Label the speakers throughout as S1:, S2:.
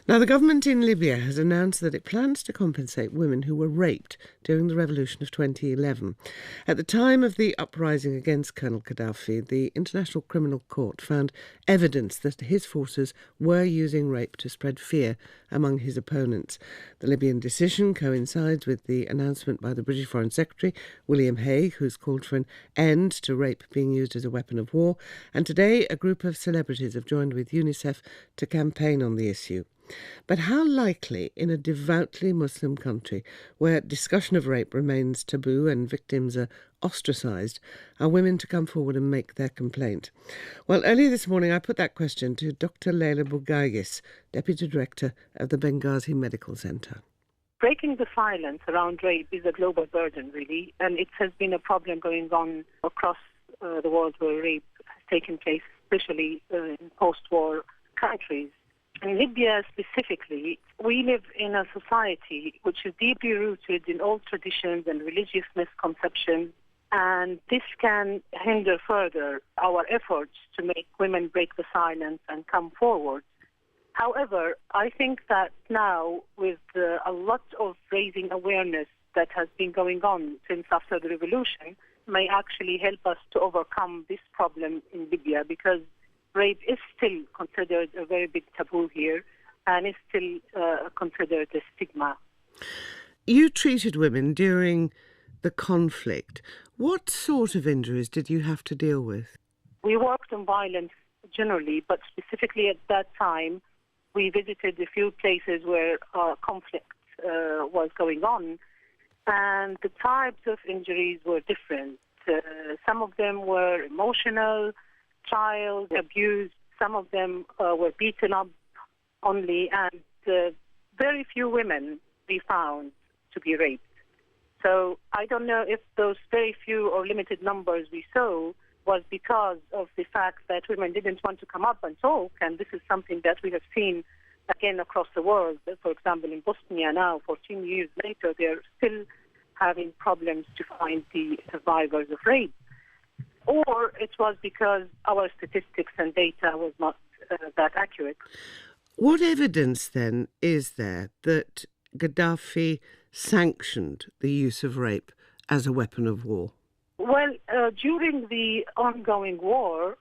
S1: Now, the government in Libya has announced that it plans to compensate women who were raped during the revolution of 2011. At the time of the uprising against Colonel Gaddafi, the International Criminal Court found evidence that his forces were using rape to spread fear among his opponents. The Libyan decision coincides with the announcement by the British Foreign Secretary, William Hague, who's called for an end to rape being used as a weapon of war. And today, a group of celebrities have joined with UNICEF to campaign on the issue. But how likely in a devoutly Muslim country where discussion of rape remains taboo and victims are ostracised are women to come forward and make their complaint? Well, earlier this morning I put that question to Dr. Leila Bougaïs, Deputy Director of the Benghazi Medical Centre.
S2: Breaking the silence around rape is a global burden, really, and it has been a problem going on across the world where rape has taken place, especially in post-war countries. In Libya specifically, we live in a society which is deeply rooted in old traditions and religious misconceptions, and this can hinder further our efforts to make women break the silence and come forward. However, I think that now, with a lot of raising awareness that has been going on since after the revolution, may actually help us to overcome this problem in Libya, because rape is still considered a very big taboo here and is still considered a stigma.
S1: You treated women during the conflict. What sort of injuries did you have to deal with?
S2: We worked on violence generally, but specifically at that time, we visited a few places where conflict was going on, and the types of injuries were different. Some of them were emotional, child abuse, some of them were beaten up only, and very few women we found to be raped. So I don't know if those very few or limited numbers we saw was because of the fact that women didn't want to come up and talk, and this is something that we have seen again across the world. For example, in Bosnia now, 14 years later, they're still having problems to find the survivors of rape. Or it was because our statistics and data was not that accurate.
S1: What evidence then is there that Gaddafi sanctioned the use of rape as a weapon of war?
S2: Well, during the ongoing war,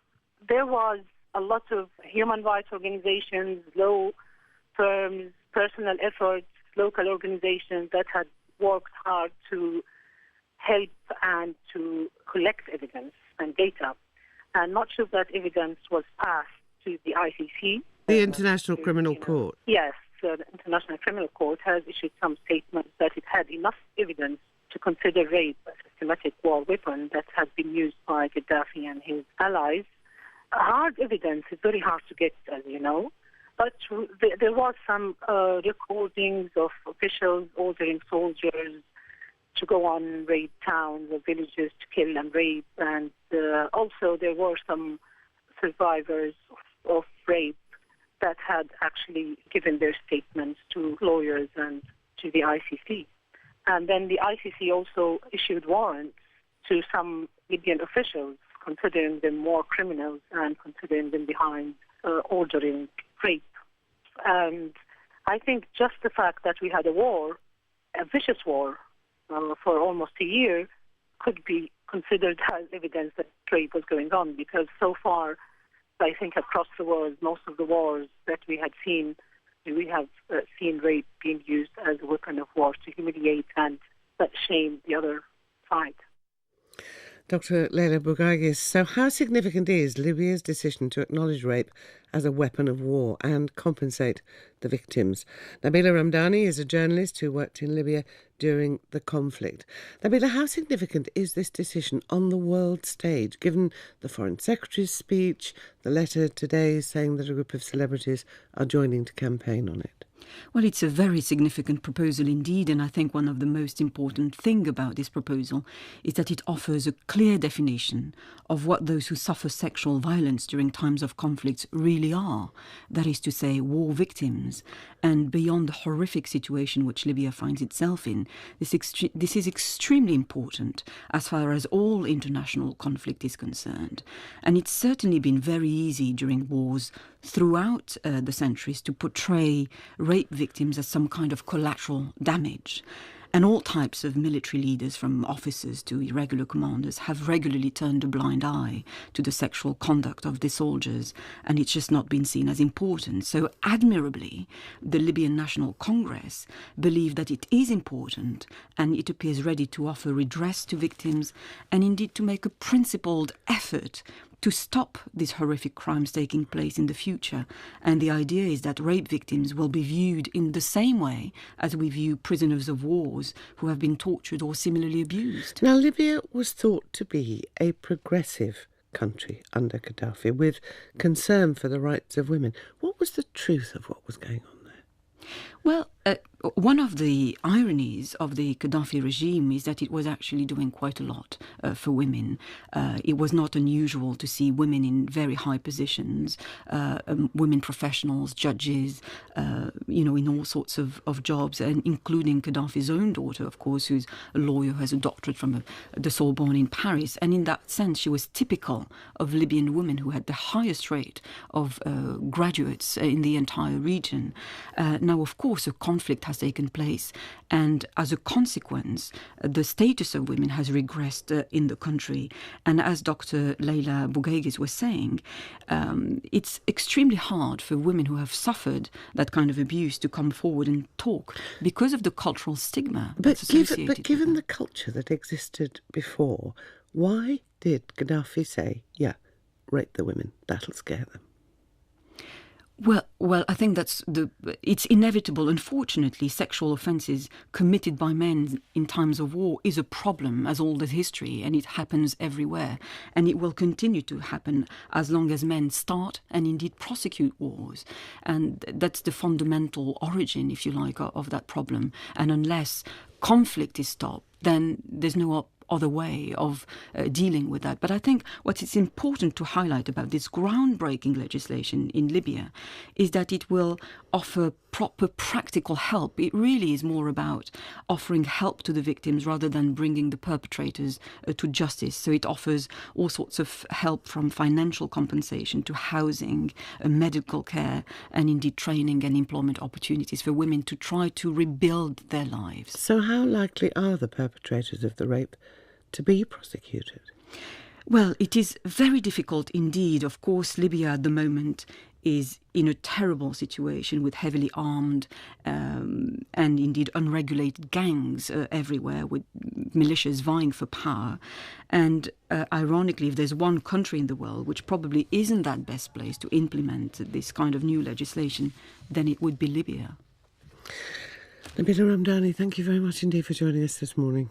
S2: there was a lot of human rights organizations, law firms, personal efforts, local organizations that had worked hard to help and to collect evidence and data. And much of that evidence was passed to the ICC.
S1: The International Criminal Court.
S2: Yes, the International Criminal Court has issued some statements that it had enough evidence to consider rape a systematic war weapon that has been used by Gaddafi and his allies. Hard evidence is very hard to get, as you know, but there was some recordings of officials ordering soldiers to go on raid towns or villages to kill and rape, and also there were some survivors of rape that had actually given their statements to lawyers and to the ICC. And then the ICC also issued warrants to some Libyan officials, considering them war criminals and considering them behind ordering rape. And I think just the fact that we had a war, a vicious war, for almost a year, could be considered as evidence that rape was going on, because so far, I think across the world, most of the wars that we had seen, we have seen rape being used as a weapon of war to humiliate and shame the other side.
S1: Dr. Leila Bougaïs, so how significant is Libya's decision to acknowledge rape as a weapon of war and compensate the victims? Nabila Ramdani is a journalist who worked in Libya during the conflict. Nabila, how significant is this decision on the world stage, given the Foreign Secretary's speech, the letter today saying that a group of celebrities are joining to campaign on it?
S3: Well, it's a very significant proposal indeed, and I think one of the most important things about this proposal is that it offers a clear definition of what those who suffer sexual violence during times of conflicts really are. That is to say, war victims. And beyond the horrific situation which Libya finds itself in, this is extremely important as far as all international conflict is concerned. And it's certainly been very easy during wars throughout the centuries to portray rape victims as some kind of collateral damage. And all types of military leaders, from officers to irregular commanders, have regularly turned a blind eye to the sexual conduct of the soldiers, and it's just not been seen as important. So admirably, the Libyan National Congress believe that it is important, and it appears ready to offer redress to victims, and indeed to make a principled effort to stop these horrific crimes taking place in the future. And the idea is that rape victims will be viewed in the same way as we view prisoners of wars who have been tortured or similarly abused.
S1: Now, Libya was thought to be a progressive country under Gaddafi with concern for the rights of women. What was the truth of what was going on there?
S3: Well, one of the ironies of the Gaddafi regime is that it was actually doing quite a lot for women. It was not unusual to see women in very high positions, women professionals, judges, in all sorts of jobs, and including Gaddafi's own daughter, of course, who's a lawyer who has a doctorate from the Sorbonne in Paris. And in that sense, she was typical of Libyan women who had the highest rate of graduates in the entire region. Now, of course, a conflict has taken place, and as a consequence, the status of women has regressed in the country. And as Dr. Leila Bougaygis was saying, it's extremely hard for women who have suffered that kind of abuse to come forward and talk because of the cultural stigma that's associated
S1: But given
S3: with
S1: the culture that existed before, why did Gaddafi say, yeah, rape the women, that'll scare them?
S3: Well, I think it's inevitable. Unfortunately, sexual offences committed by men in times of war is a problem, as old as history, and it happens everywhere. And it will continue to happen as long as men start and indeed prosecute wars. And that's the fundamental origin, if you like, of that problem. And unless conflict is stopped, then there's no other way of dealing with that. But I think what is important to highlight about this groundbreaking legislation in Libya is that it will offer proper practical help. It really is more about offering help to the victims rather than bringing the perpetrators to justice. So it offers all sorts of help, from financial compensation to housing, medical care, and indeed training and employment opportunities for women to try to rebuild their lives.
S1: So how likely are the perpetrators of the rape to be prosecuted?
S3: Well, it is very difficult indeed. Of course, Libya at the moment is in a terrible situation with heavily armed and indeed unregulated gangs everywhere, with militias vying for power. And ironically, if there's one country in the world which probably isn't that best place to implement this kind of new legislation, then it would be Libya.
S1: Nabila Ramdani, thank you very much indeed for joining us this morning.